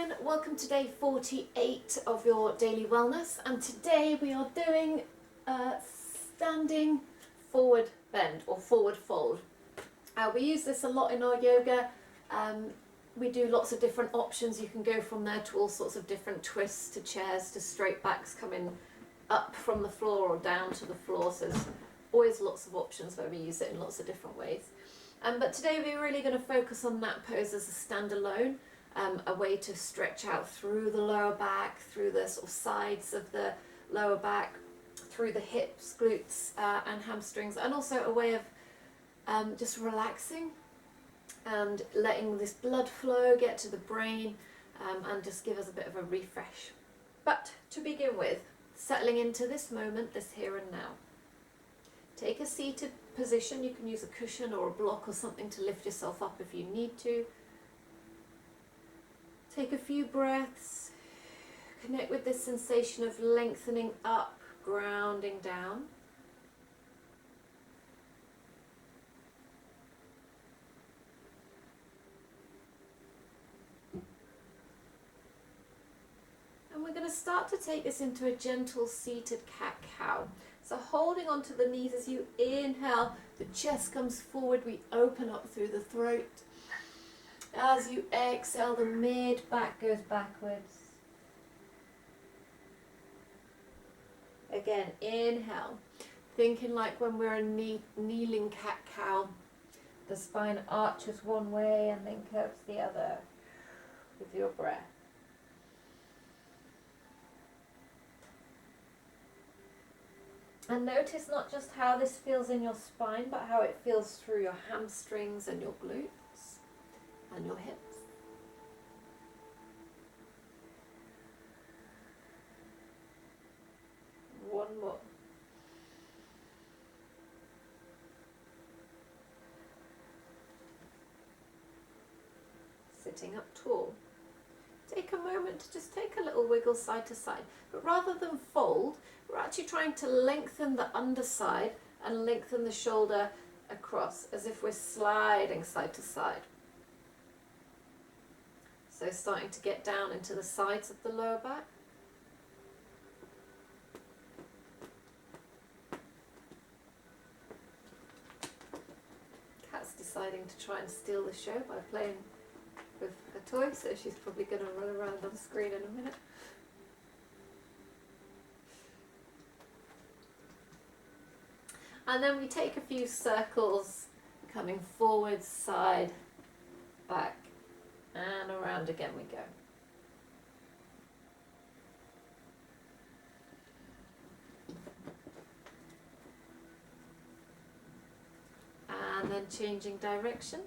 morning, welcome to day 48 of your daily wellness, and today we are doing a standing forward bend or forward fold. We use this a lot in our yoga. We do lots of different options. You can go from there to all sorts of different twists, to chairs, to straight backs coming up from the floor or down to the floor, so there's always lots of options where we use it in lots of different ways. But today we're really going to focus on that pose as a standalone. A way to stretch out through the lower back, through the sort of sides of the lower back, through the hips, glutes and hamstrings, and also a way of just relaxing and letting this blood flow get to the brain and just give us a bit of a refresh. But to begin with, settling into this moment, this here and now. Take a seated position. You can use a cushion or a block or something to lift yourself up if you need to. Take a few breaths, connect with this sensation of lengthening up, grounding down. And we're going to start to take this into a gentle seated cat-cow. So holding onto the knees as you inhale, the chest comes forward, we open up through the throat. As you exhale, the mid-back goes backwards. Again, inhale. Thinking like when we're a kneeling cat-cow, the spine arches one way and then curves the other with your breath. And notice not just how this feels in your spine, but how it feels through your hamstrings and your glutes and your hips. One more. Sitting up tall. Take a moment to just take a little wiggle side to side, but rather than fold, we're actually trying to lengthen the underside and lengthen the shoulder across as if we're sliding side to side. So starting to get down into the sides of the lower back. Cat's deciding to try and steal the show by playing with a toy, so she's probably going to run around on the screen in a minute. And then we take a few circles, coming forward, side, back, and around again we go. And then changing direction.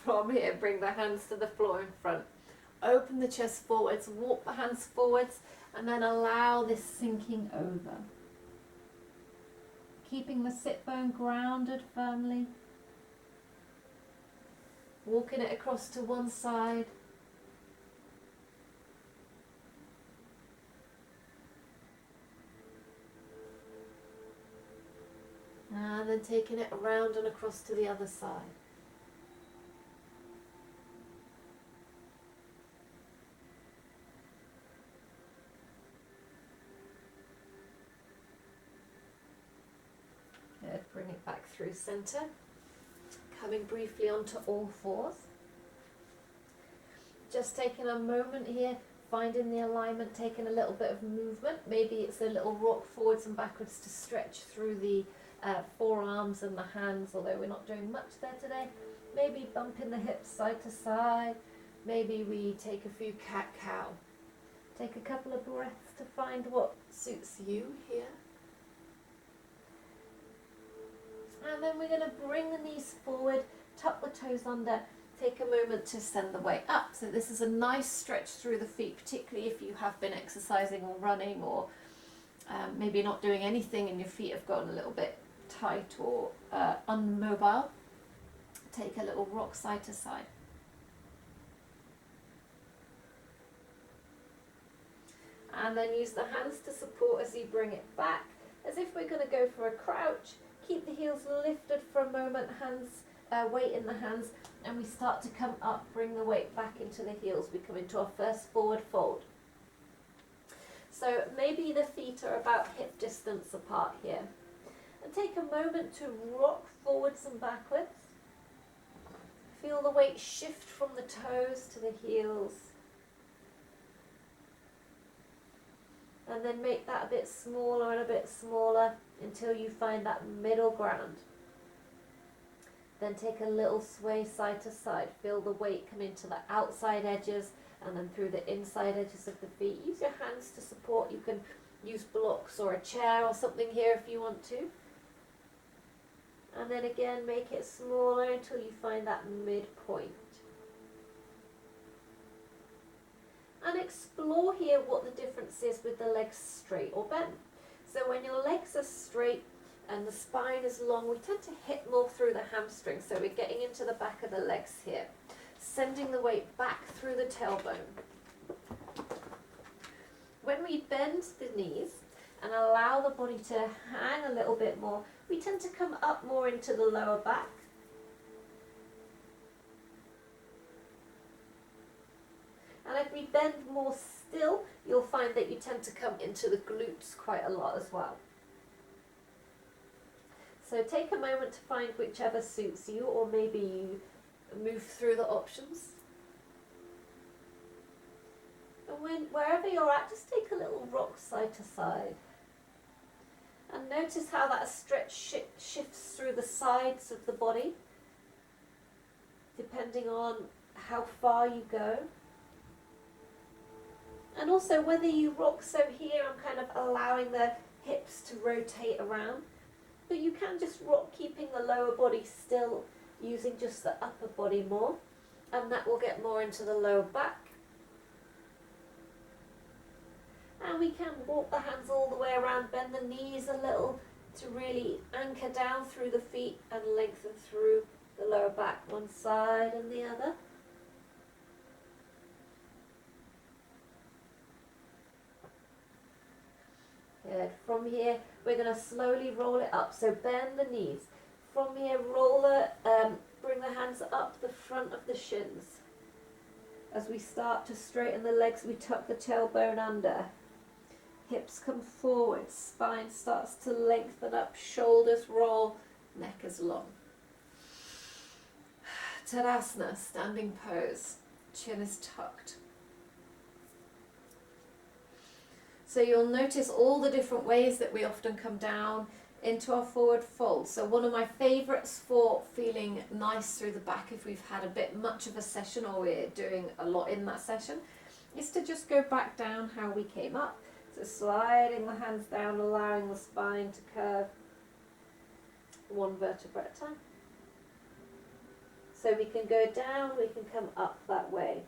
From here, bring the hands to the floor in front. Open the chest forwards, walk the hands forwards, and then allow this sinking over. Keeping the sit bone grounded firmly. Walking it across to one side. And then taking it around and across to the other side. Good. Bring it back through center. Coming briefly onto all fours. Just taking a moment here, finding the alignment, taking a little bit of movement. Maybe it's a little rock forwards and backwards to stretch through the forearms and the hands, although we're not doing much there today. Maybe bumping the hips side to side. Maybe we take a few cat-cow. Take a couple of breaths to find what suits you here. And then we're going to bring the knees forward, tuck the toes under, take a moment to send the weight up. So this is a nice stretch through the feet, particularly if you have been exercising or running, or maybe not doing anything and your feet have gotten a little bit tight or unmobile. Take a little rock side to side. And then use the hands to support as you bring it back, as if we're going to go for a crouch. Keep the heels lifted for a moment, weight in the hands, and we start to come up, bring the weight back into the heels. We come into our first forward fold. So maybe the feet are about hip distance apart here. And take a moment to rock forwards and backwards. Feel the weight shift from the toes to the heels. And then make that a bit smaller and a bit smaller until you find that middle ground. Then take a little sway side to side. Feel the weight come into the outside edges and then through the inside edges of the feet. Use your hands to support. You can use blocks or a chair or something here if you want to. And then again, make it smaller until you find that midpoint. And explore here what the difference is with the legs straight or bent. So when your legs are straight and the spine is long, we tend to hit more through the hamstrings. So we're getting into the back of the legs here, sending the weight back through the tailbone. When we bend the knees and allow the body to hang a little bit more, we tend to come up more into the lower back. And if we bend more still, you'll find that you tend to come into the glutes quite a lot as well. So take a moment to find whichever suits you, or maybe you move through the options. And wherever you're at, just take a little rock side to side. And notice how that stretch shifts through the sides of the body, depending on how far you go. And also whether you rock, so here I'm kind of allowing the hips to rotate around, but you can just rock keeping the lower body still, using just the upper body more, and that will get more into the lower back. And we can walk the hands all the way around, bend the knees a little to really anchor down through the feet and lengthen through the lower back, one side and the other. Good. From here, we're going to slowly roll it up. So bend the knees. From here, bring the hands up the front of the shins. As we start to straighten the legs, we tuck the tailbone under. Hips come forward, spine starts to lengthen up, shoulders roll, neck is long. Tadasana, standing pose. Chin is tucked. So you'll notice all the different ways that we often come down into our forward fold. So one of my favourites for feeling nice through the back, if we've had a bit much of a session or we're doing a lot in that session, is to just go back down how we came up. So sliding the hands down, allowing the spine to curve one vertebra at a time. So we can go down, we can come up that way.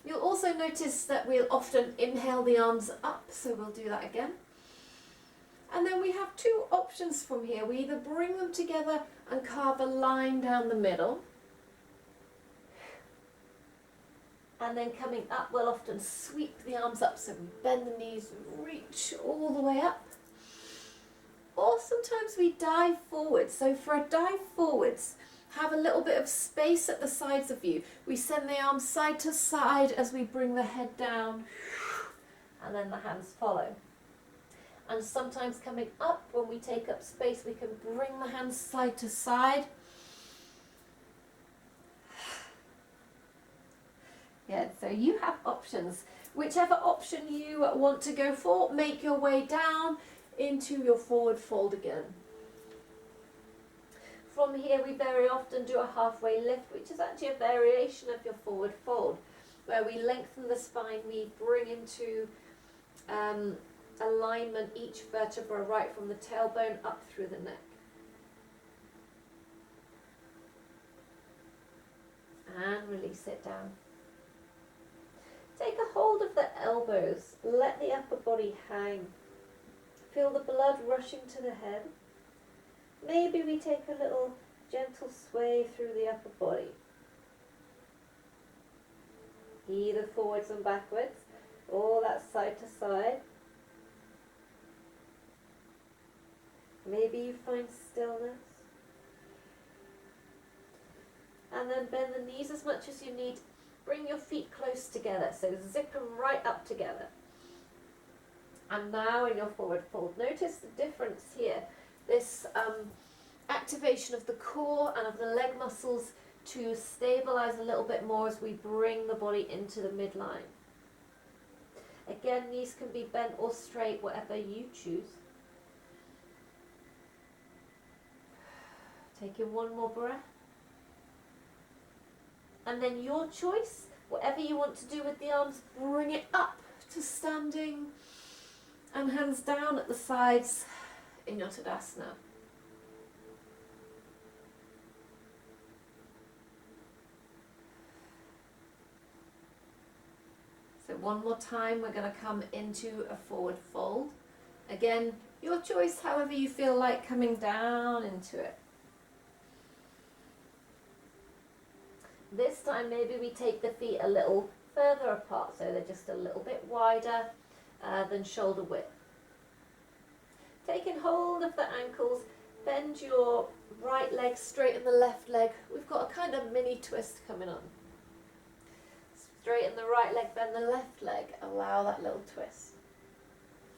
You'll also notice that we'll often inhale the arms up, so we'll do that again. And then we have two options from here. We either bring them together and carve a line down the middle. And then coming up, we'll often sweep the arms up, so we bend the knees, reach all the way up. Or sometimes we dive forward. So for a dive forwards, have a little bit of space at the sides of you. We send the arms side to side as we bring the head down, and then the hands follow. And sometimes coming up, when we take up space, we can bring the hands side to side. Yeah, so you have options. Whichever option you want to go for, make your way down into your forward fold again. From here, we very often do a halfway lift, which is actually a variation of your forward fold, where we lengthen the spine, we bring into alignment each vertebra right from the tailbone up through the neck. And release it down. Take a hold of the elbows, let the upper body hang. Feel the blood rushing to the head. Maybe we take a little gentle sway through the upper body. the forwards and backwards, all that side to side. Maybe you find stillness. And then bend the knees as much as you need. Bring your feet close together, so zip them right up together. And now in your forward fold, notice the difference here. This activation of the core and of the leg muscles to stabilize a little bit more as we bring the body into the midline. Again, knees can be bent or straight, whatever you choose. Taking one more breath. And then your choice, whatever you want to do with the arms, bring it up to standing and hands down at the sides in your Tadasana. So one more time, we're going to come into a forward fold. Again, your choice, however you feel like coming down into it. This time maybe we take the feet a little further apart, so they're just a little bit wider than shoulder width. Taking hold of the ankles, bend your right leg, straighten the left leg. We've got a kind of mini twist coming on. Straighten the right leg, bend the left leg, allow that little twist.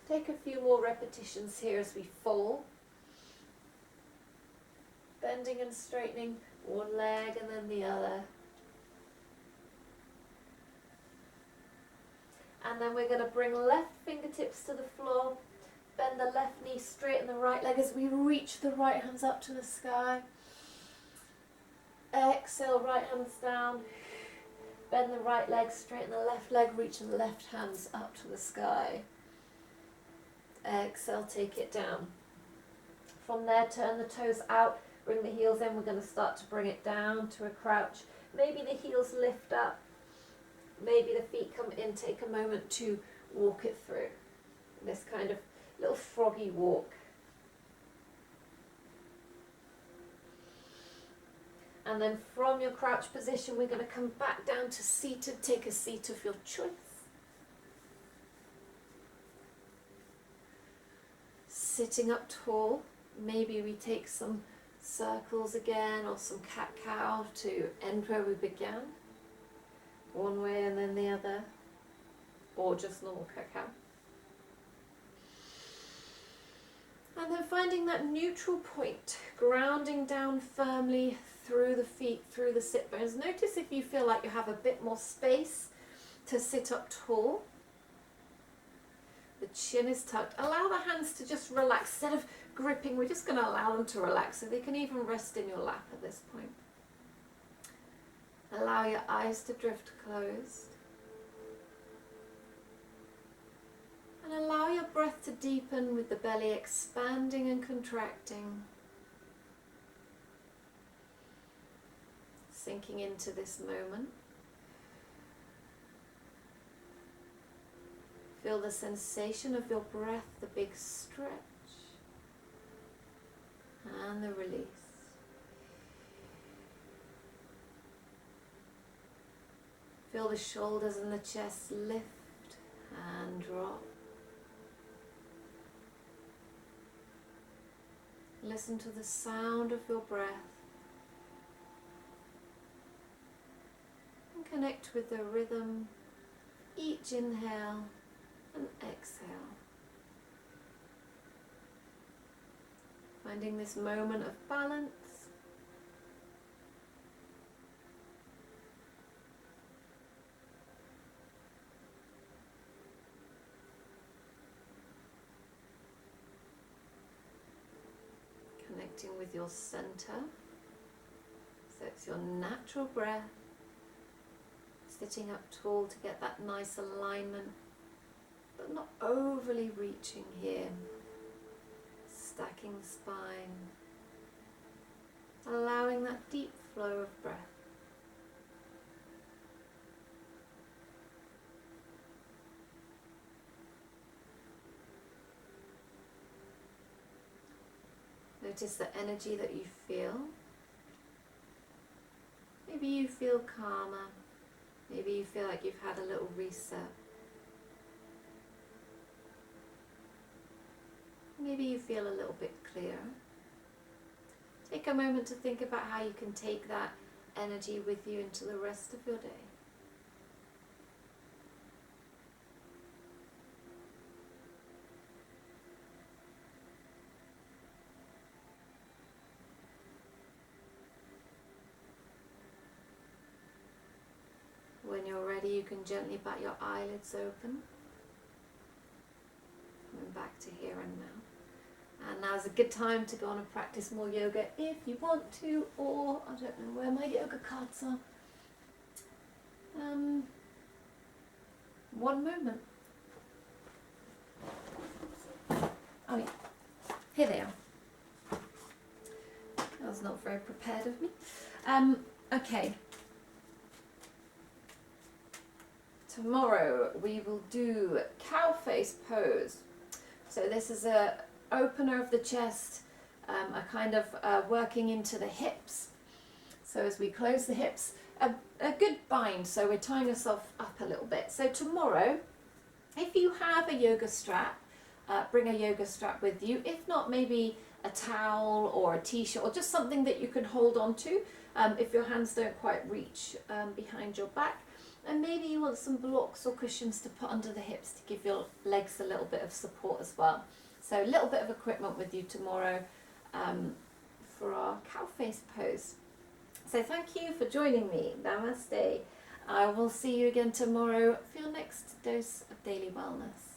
Take a few more repetitions here as we fall. Bending and straightening one leg and then the other. And then we're going to bring left fingertips to the floor, bend the left knee, straighten the right leg as we reach the right hands up to the sky. Exhale, right hands down. Bend the right leg, straighten the left leg, reach the left hands up to the sky. Exhale, take it down. From there, turn the toes out, bring the heels in. We're going to start to bring it down to a crouch. Maybe the heels lift up. Maybe the feet come in, take a moment to walk it through. This kind of little froggy walk. And then from your crouch position, we're going to come back down to seated. Take a seat of your choice. Sitting up tall, maybe we take some circles again or some cat-cow to end where we began. One way and then the other, or just normal cat-cow. And then finding that neutral point, grounding down firmly through the feet, through the sit bones. Notice if you feel like you have a bit more space to sit up tall. The chin is tucked. Allow the hands to just relax. Instead of gripping, we're just going to allow them to relax, so they can even rest in your lap at this point. Allow your eyes to drift closed. And allow your breath to deepen with the belly expanding and contracting. Sinking into this moment. Feel the sensation of your breath, the big stretch and the release. Feel the shoulders and the chest lift and drop. Listen to the sound of your breath and connect with the rhythm, each inhale and exhale. Finding this moment of balance. Connecting with your center. So it's your natural breath. Sitting up tall to get that nice alignment, but not overly reaching here. Stacking the spine. Allowing that deep flow of breath. Notice the energy that you feel. Maybe you feel calmer. Maybe you feel like you've had a little reset. Maybe you feel a little bit clearer. Take a moment to think about how you can take that energy with you into the rest of your day. When you're ready, you can gently bat your eyelids open. Coming back to here and now. And now's a good time to go on and practice more yoga if you want to, or I don't know where my yoga cards are. One moment. Oh yeah, here they are. That was not very prepared of me. Okay. Tomorrow we will do cow face pose. So this is a opener of the chest, a kind of working into the hips. So as we close the hips, a good bind, so we're tying ourselves up a little bit. So tomorrow, if you have a yoga strap, bring a yoga strap with you. If not, maybe a towel or a t-shirt or just something that you can hold on to if your hands don't quite reach behind your back. And maybe you want some blocks or cushions to put under the hips to give your legs a little bit of support as well. So a little bit of equipment with you tomorrow for our cow face pose. So thank you for joining me. Namaste. I will see you again tomorrow for your next dose of daily wellness.